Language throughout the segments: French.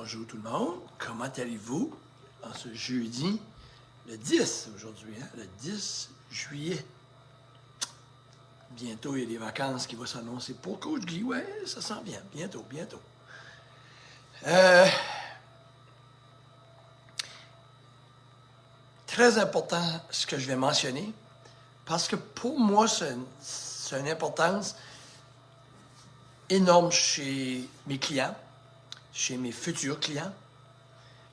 Bonjour tout le monde, comment allez-vous en ce jeudi, le 10 aujourd'hui, le 10 juillet. Bientôt, il y a des vacances qui vont s'annoncer pour Coach Guy. Ouais, ça sent bien, bientôt. Très important ce que je vais mentionner, parce que pour moi, c'est une importance énorme chez mes clients, chez mes futurs clients,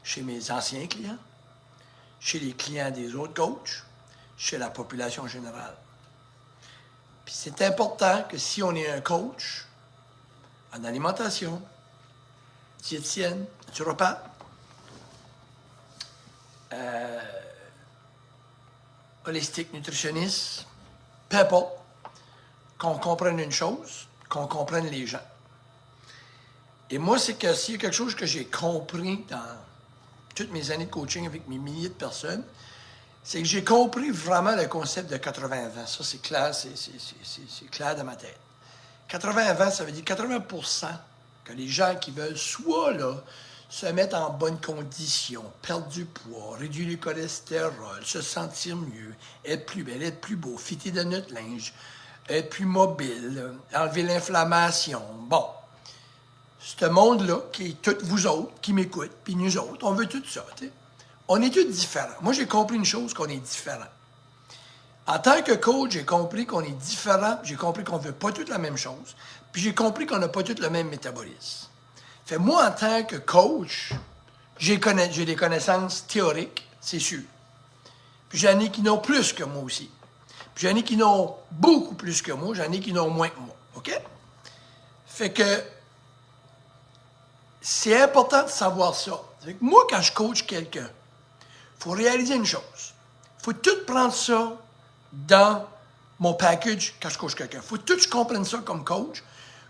chez mes anciens clients, chez les clients des autres coachs, chez la population générale. Puis c'est important que si on est un coach en alimentation, diététicienne, naturopathe, holistique, nutritionniste, peu importe, qu'on comprenne une chose, qu'on comprenne les gens. Et moi, c'est que s'il y a quelque chose que j'ai compris dans toutes mes années de coaching avec mes milliers de personnes, c'est que j'ai compris vraiment le concept de 80-20. Ça, c'est clair, c'est clair dans ma tête. 80-20, ça veut dire 80% que les gens qui veulent soit se mettre en bonne condition, perdre du poids, réduire le cholestérol, se sentir mieux, être plus belle, être plus beau, fitter de notre linge, être plus mobile, enlever l'inflammation. Bon, ce monde-là, qui est tous vous autres, qui m'écoutent, puis nous autres, on veut tout ça, tu sais. On est tous différents. Moi, j'ai compris une chose, qu'on est différents. En tant que coach, j'ai compris qu'on est différents, j'ai compris qu'on ne veut pas toutes la même chose, puis j'ai compris qu'on n'a pas tous le même métabolisme. Fait moi, en tant que coach, j'ai des connaissances théoriques, c'est sûr. Puis j'en ai qui n'ont plus que moi aussi. Puis j'en ai qui n'ont beaucoup plus que moi, j'en ai qui n'ont moins que moi. OK? Fait que c'est important de savoir ça. Fait que moi, quand je coach quelqu'un, il faut réaliser une chose. Il faut tout prendre ça dans mon package quand je coach quelqu'un. Il faut tout que je comprenne ça comme coach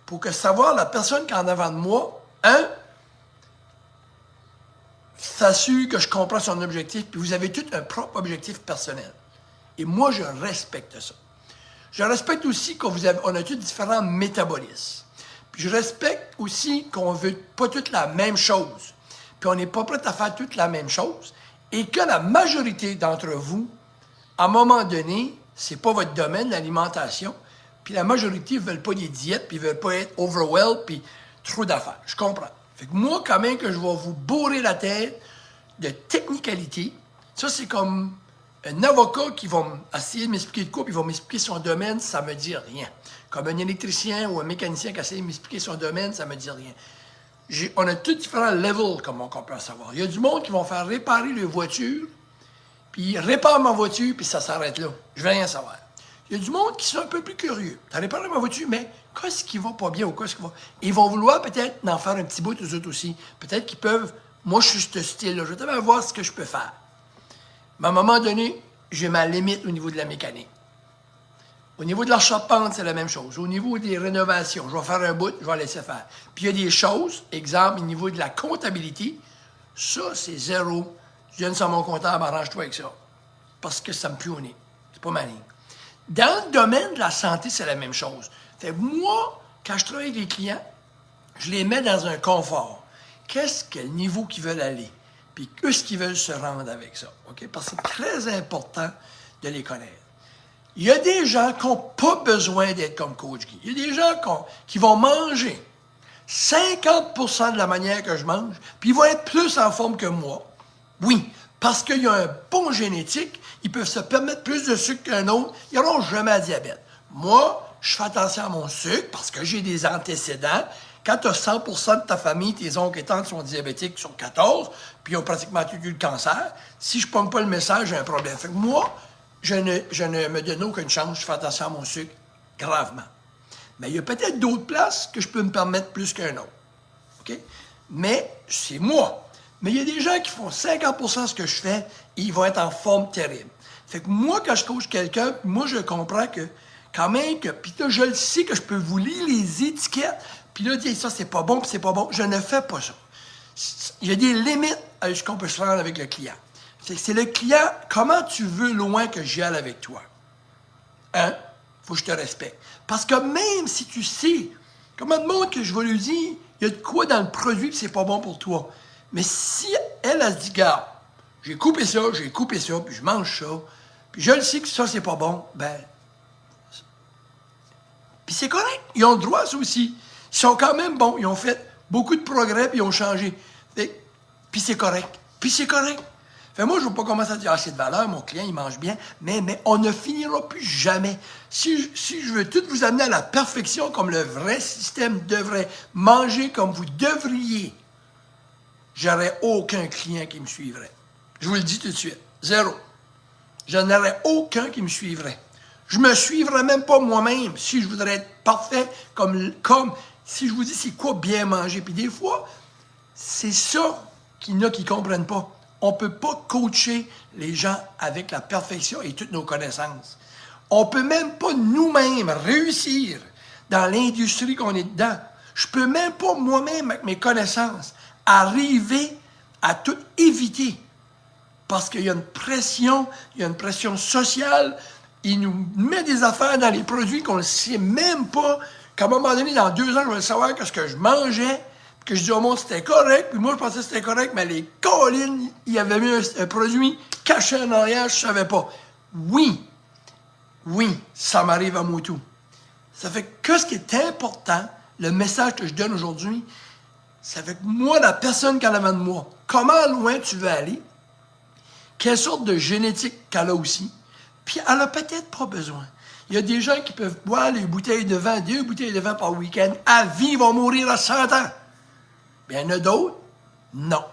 pour que savoir la personne qui est en avant de moi, s'assure que je comprends son objectif, puis vous avez tout un propre objectif personnel. Et moi, je respecte ça. Je respecte aussi qu'on a tous différents métabolismes. Puis je respecte aussi qu'on ne veut pas toutes la même chose. Puis on n'est pas prêt à faire toute la même chose. Et que la majorité d'entre vous, à un moment donné, c'est pas votre domaine, l'alimentation. Puis la majorité ne veulent pas des diètes, puis ne veulent pas être overwhelmed, puis trop d'affaires. Je comprends. Fait que moi, quand même, que je vais vous bourrer la tête de technicalité, ça, c'est comme un avocat qui va essayer de m'expliquer de quoi, puis il va m'expliquer son domaine, ça me dit rien. Comme un électricien ou un mécanicien qui essaie de m'expliquer son domaine, ça me dit rien. On a tous différents levels, comme on peut savoir. Il y a du monde qui vont faire réparer leur voiture, puis ils réparent ma voiture, puis ça s'arrête là. Je veux rien savoir. Il y a du monde qui sont un peu plus curieux. Tu as réparé ma voiture, mais qu'est-ce qui va pas bien ou qu'est-ce qui va... Ils vont vouloir peut-être en faire un petit bout, eux autres aussi. Peut-être qu'ils peuvent... Moi, je suis ce style-là. Je vais voir ce que je peux faire. Mais à un moment donné, j'ai ma limite au niveau de la mécanique. Au niveau de la charpente, c'est la même chose. Au niveau des rénovations, je vais faire un bout, je vais laisser faire. Puis il y a des choses, exemple, au niveau de la comptabilité, ça, c'est zéro. Je viens sur mon comptable, arrange-toi avec ça. Parce que ça me pue au nez. C'est pas ma ligne. Dans le domaine de la santé, c'est la même chose. Fait que moi, quand je travaille avec les clients, je les mets dans un confort. Quel niveau qu'ils veulent aller? Puis qu'est-ce qu'ils veulent se rendre avec ça? Okay? Parce que c'est très important de les connaître. Il y a des gens qui n'ont pas besoin d'être comme Coach Guy. Il y a des gens qui vont manger 50% de la manière que je mange, puis ils vont être plus en forme que moi. Oui, parce qu'il y a un bon génétique, ils peuvent se permettre plus de sucre qu'un autre, ils n'auront jamais de diabète. Moi, je fais attention à mon sucre parce que j'ai des antécédents. Quand tu as 100% de ta famille, tes oncles et tantes sont diabétiques, sont 14, puis ils ont pratiquement tous eu le cancer, si je ne pogne pas le message, j'ai un problème. Fait que moi, je ne me donne aucune chance, je fais attention à mon sucre gravement. Mais il y a peut-être d'autres places que je peux me permettre plus qu'un autre. OK? Mais c'est moi. Mais il y a des gens qui font 50% de ce que je fais et ils vont être en forme terrible. Fait que moi, quand je coach quelqu'un, moi, je comprends que quand même, puis là, je le sais que je peux vous lire les étiquettes, puis là, dire ça, c'est pas bon, puis c'est pas bon. Je ne fais pas ça. Il y a des limites à ce qu'on peut se rendre avec le client. C'est le client, comment tu veux loin que j'y aille avec toi? Hein? Faut que je te respecte. Parce que même si tu sais, comment de monde que je vais lui dire, il y a de quoi dans le produit que c'est pas bon pour toi. Mais si elle se dit, garde, j'ai coupé ça, puis je mange ça, puis je le sais que ça, c'est pas bon, ben, puis c'est correct. Ils ont le droit, ça aussi. Ils sont quand même bons. Ils ont fait beaucoup de progrès, puis ils ont changé. Puis c'est correct. Fait moi, je ne veux pas commencer à dire, ah, c'est de valeur, mon client, il mange bien, mais on ne finira plus jamais. Si je veux tout vous amener à la perfection comme le vrai système devrait, manger comme vous devriez, j'aurais aucun client qui me suivrait. Je vous le dis tout de suite. Zéro. Je n'aurais aucun qui me suivrait. Je me suivrais même pas moi-même si je voudrais être parfait comme si je vous dis c'est quoi bien manger. Puis des fois, c'est ça qu'il y en a qui ne comprennent pas. On ne peut pas coacher les gens avec la perfection et toutes nos connaissances. On ne peut même pas nous-mêmes réussir dans l'industrie qu'on est dedans. Je ne peux même pas moi-même, avec mes connaissances, arriver à tout éviter. Parce qu'il y a une pression sociale. Il nous met des affaires dans les produits qu'on ne sait même pas. Qu'à un moment donné, dans 2 ans, je vais savoir que ce que je mangeais, que je dis au monde c'était correct, puis moi je pensais que c'était correct, mais les collines, il y avait mis un produit caché en arrière, je ne savais pas. Oui, ça m'arrive à moi tout. Ça fait que ce qui est important, le message que je donne aujourd'hui, ça fait que moi, la personne qu'elle a avant de moi, comment loin tu veux aller, quelle sorte de génétique qu'elle a aussi, puis elle n'a peut-être pas besoin. Il y a des gens qui peuvent boire les bouteilles de vin, 2 bouteilles de vin par week-end, à vie, ils vont mourir à 100 ans. Bien, il y en a d'autres, non.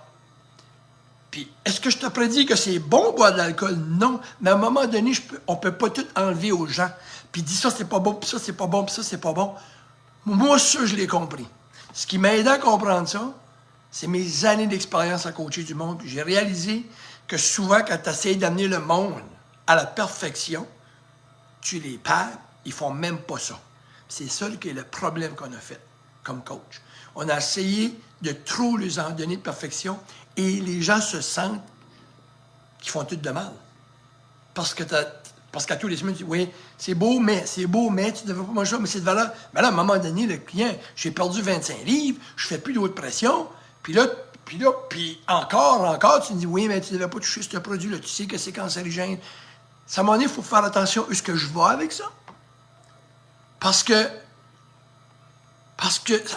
Puis, est-ce que je te prédis que c'est bon boire de l'alcool? Non. Mais à un moment donné, on ne peut pas tout enlever aux gens. Puis, dis ça, c'est pas bon, puis ça, c'est pas bon, puis ça, c'est pas bon. Moi, ça, je l'ai compris. Ce qui m'a aidé à comprendre ça, c'est mes années d'expérience à coacher du monde. J'ai réalisé que souvent, quand tu essaies d'amener le monde à la perfection, tu les perds, ils font même pas ça. C'est ça qui est le problème qu'on a fait comme coach. On a essayé de trop leur en donner de perfection et les gens se sentent qu'ils font tout de mal. Parce qu'à tous les semaines, tu dis, oui, c'est beau, mais tu ne devrais pas manger ça, mais c'est de valeur. Mais là, à un moment donné, le client, j'ai perdu 25 livres, je fais plus d'eau de pression, puis encore, tu me dis, oui, mais tu ne devrais pas toucher ce produit-là, tu sais que c'est cancérigène. À un moment donné, il faut faire attention à ce que je vais avec ça. Parce que,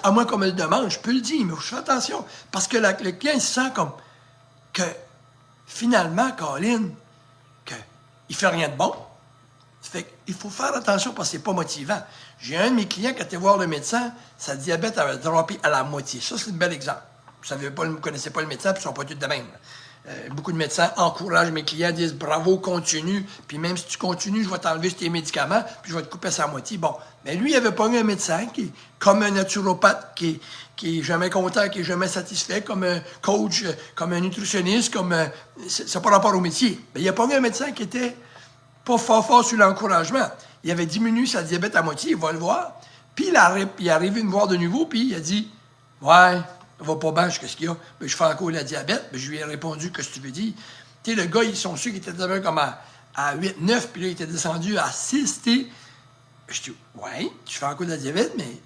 à moins qu'on me le demande, je peux le dire, mais je fais attention. Parce que le client, il se sent comme que, finalement, Colin, qu'il ne fait rien de bon. Ça fait qu'il faut faire attention parce que c'est pas motivant. J'ai un de mes clients qui a été voir le médecin, sa diabète avait droppé à la moitié. Ça, c'est un bel exemple. Vous ne connaissez pas le médecin, puis ils ne sont pas tous de même. Beaucoup de médecins encouragent mes clients, disent bravo, continue, puis même si tu continues, je vais t'enlever tes médicaments, puis je vais te couper ça à moitié. Bon, mais lui, il n'avait pas eu un médecin qui, comme un naturopathe, qui est jamais content, qui est jamais satisfait, comme un coach, comme un nutritionniste, ça n'a pas rapport au métier. Mais il n'y a pas eu un médecin qui était pas fort sur l'encouragement. Il avait diminué sa diabète à moitié, il va le voir, puis il est arrivé me voir de nouveau, puis il a dit « Ouais, ça va pas bien, qu'est-ce qu'il y a? Ben, je fais encore la diabète. Ben, je lui ai répondu, qu'est-ce que tu veux dire? Tu sais, le gars, ils sont sûrs qu'il était d'abord comme à 8, 9, puis là, il était descendu à 6, tu sais. Je dis, ouais, tu fais encore de la diabète, mais.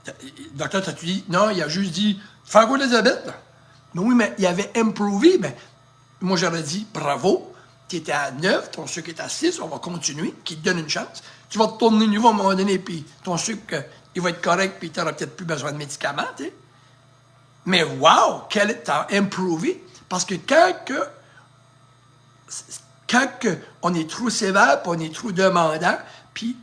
Le docteur, t'as-tu dit? Non, il a juste dit, tu fais encore de la diabète, là. Mais oui, mais il avait imprové, ben, moi, j'aurais dit, bravo, tu étais à 9, ton sucre est à 6, on va continuer, qui te donne une chance. Tu vas te tourner de nouveau à un moment donné, puis ton sucre, il va être correct, puis tu n'auras peut-être plus besoin de médicaments, tu sais. Mais wow, t'as imprové. Parce que quand on est trop sévère, puis on est trop demandant, puis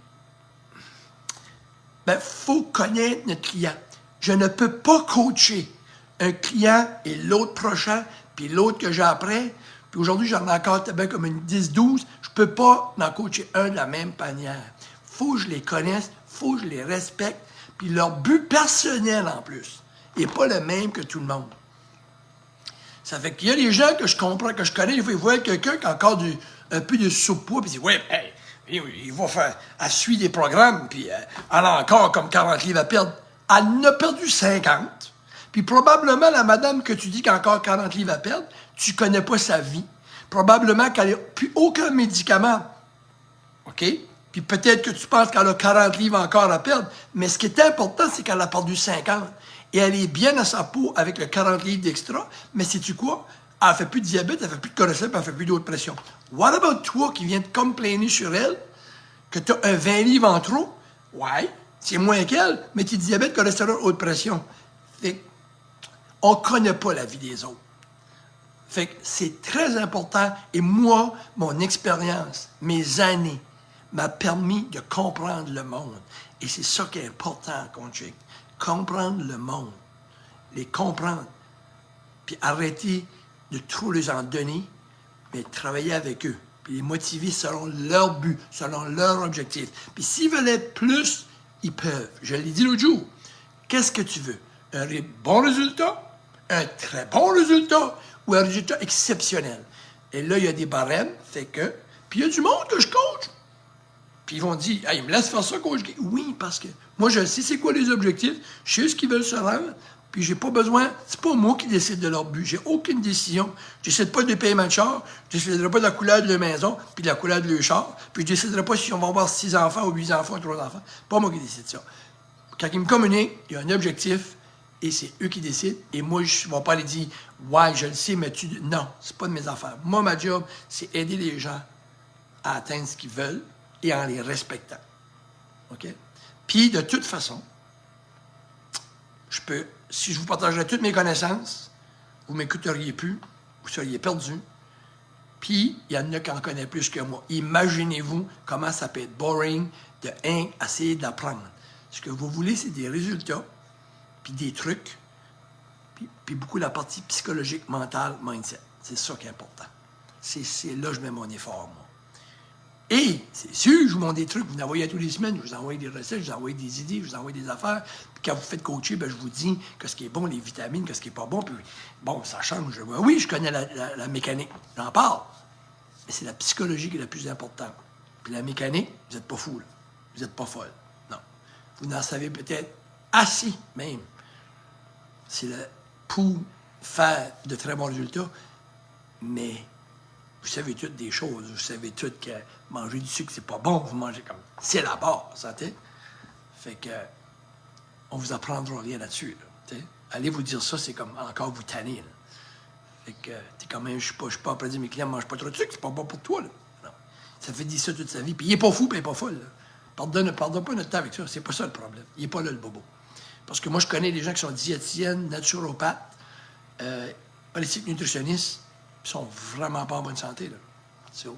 faut connaître notre client. Je ne peux pas coacher un client et l'autre prochain, puis l'autre que j'ai après. Puis aujourd'hui, j'en ai encore comme une 10-12. Je ne peux pas en coacher un de la même manière. Faut que je les connaisse, faut que je les respecte, puis leur but personnel en plus n'est pas le même que tout le monde. Ça fait qu'il y a des gens que je comprends, que je connais, ils voient quelqu'un qui a encore un peu de sous-poids, puis ils disent, ouais, hey, il va faire, elle suit des programmes, puis elle a encore comme 40 livres à perdre. Elle en a perdu 50. Puis probablement, la madame que tu dis qui a encore 40 livres à perdre, tu ne connais pas sa vie. Probablement qu'elle n'a plus aucun médicament. OK? Puis peut-être que tu penses qu'elle a 40 livres encore à perdre, mais ce qui est important, c'est qu'elle a perdu 50. Et elle est bien à sa peau avec le 40 livres d'extra, mais sais-tu quoi? Elle ne fait plus de diabète, elle ne fait plus de cholestérol, elle ne fait plus d'autres pressions. What about toi qui viens de complainer sur elle, que tu as un 20 livres en trop? Ouais, c'est moins qu'elle, mais tu as diabète, cholestérol, haute pression. Fait que, on ne connaît pas la vie des autres. Fait que c'est très important. Et moi, mon expérience, mes années, m'a permis de comprendre le monde. Et c'est ça qui est important, coaching. Comprendre le monde. Les comprendre. Puis arrêter de trop les en donner, mais travailler avec eux. Puis les motiver selon leur but, selon leur objectif. Puis s'ils veulent être plus, ils peuvent. Je l'ai dit l'autre jour. Qu'est-ce que tu veux? Un bon résultat? Un très bon résultat? Ou un résultat exceptionnel? Et là, il y a des barèmes, fait que... Puis il y a du monde que je coach. Puis ils vont dire, hey, il me laisse faire ça, coach. Oui, parce que moi, je sais c'est quoi les objectifs, je sais ce qu'ils veulent se rendre, puis j'ai pas besoin, c'est pas moi qui décide de leur but, j'ai aucune décision. Je décide pas de paiement de char, je déciderai pas de la couleur de leur maison, puis de la couleur de leur char, puis je déciderai pas si on va avoir 6 enfants ou 8 enfants ou 3 enfants. Pas moi qui décide ça. Quand ils me communiquent, il y a un objectif, et c'est eux qui décident, et moi, je ne vais pas les dire, ouais, je le sais, mais tu... Non, c'est pas de mes affaires. Moi, ma job, c'est aider les gens à atteindre ce qu'ils veulent, et en les respectant. OK? Puis, de toute façon, je peux, si je vous partagerais toutes mes connaissances, vous ne m'écouteriez plus, vous seriez perdu. Puis, il y en a qui en connaissent plus que moi. Imaginez-vous comment ça peut être boring de essayer d'apprendre. Ce que vous voulez, c'est des résultats, puis des trucs, puis beaucoup la partie psychologique, mentale, mindset. C'est ça qui est important. C'est là que je mets mon effort, moi. Et, c'est sûr, je vous montre des trucs, vous m'envoyez à tous les semaines, je vous envoie des recettes, je vous envoie des idées, je vous envoie des affaires. Puis quand vous faites coacher, ben, je vous dis que ce qui est bon, les vitamines, que ce qui n'est pas bon, puis bon, ça change. Oui, je connais la mécanique, j'en parle. Mais c'est la psychologie qui est la plus importante. Puis la mécanique, vous n'êtes pas fou, là. Vous n'êtes pas folle. Non. Vous n'en savez peut-être assez, même. C'est pour faire de très bons résultats, mais... Vous savez toutes des choses. Vous savez toutes que manger du sucre, c'est pas bon. Vous mangez comme... C'est la base, santé. Fait que... On vous apprendra rien là-dessus. Là, allez vous dire ça, c'est comme encore vous tanner. Là. Fait que... T'es quand même... Je suis pas après dire mes clients ne mangent pas trop de sucre, c'est pas bon pour toi. Là. Non. Ça fait dire ça toute sa vie. Puis il est pas fou, puis il est pas fou. Pardonne pas notre temps avec ça. C'est pas ça le problème. Il est pas là, le bobo. Parce que moi, je connais des gens qui sont diététiciennes, naturopathes, holistique nutritionnistes, ils sont vraiment pas en bonne santé, là. So,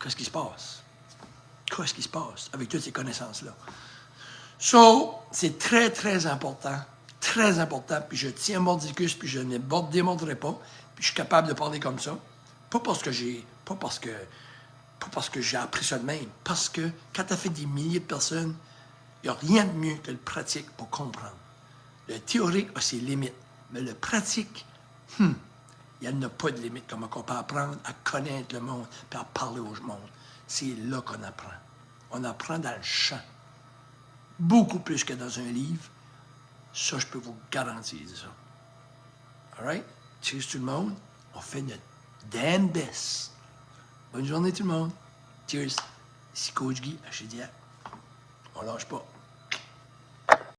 qu'est-ce qui se passe? Qu'est-ce qui se passe avec toutes ces connaissances-là? So, c'est très, très important, puis je tiens mordicus, puis je ne démontrerai pas, puis je suis capable de parler comme ça. Pas parce que j'ai appris ça de même, parce que quand tu as fait des milliers de personnes, il n'y a rien de mieux que le pratique pour comprendre. Le théorique a ses limites, mais le pratique, il n'y en a pas de limite, comment on peut apprendre à connaître le monde et à parler au monde. C'est là qu'on apprend. On apprend dans le champ. Beaucoup plus que dans un livre. Ça, je peux vous garantir ça. All right? Cheers tout le monde. On fait notre damn best. Bonne journée tout le monde. Cheers. Ici Coach Guy, à Chédiac. On lâche pas.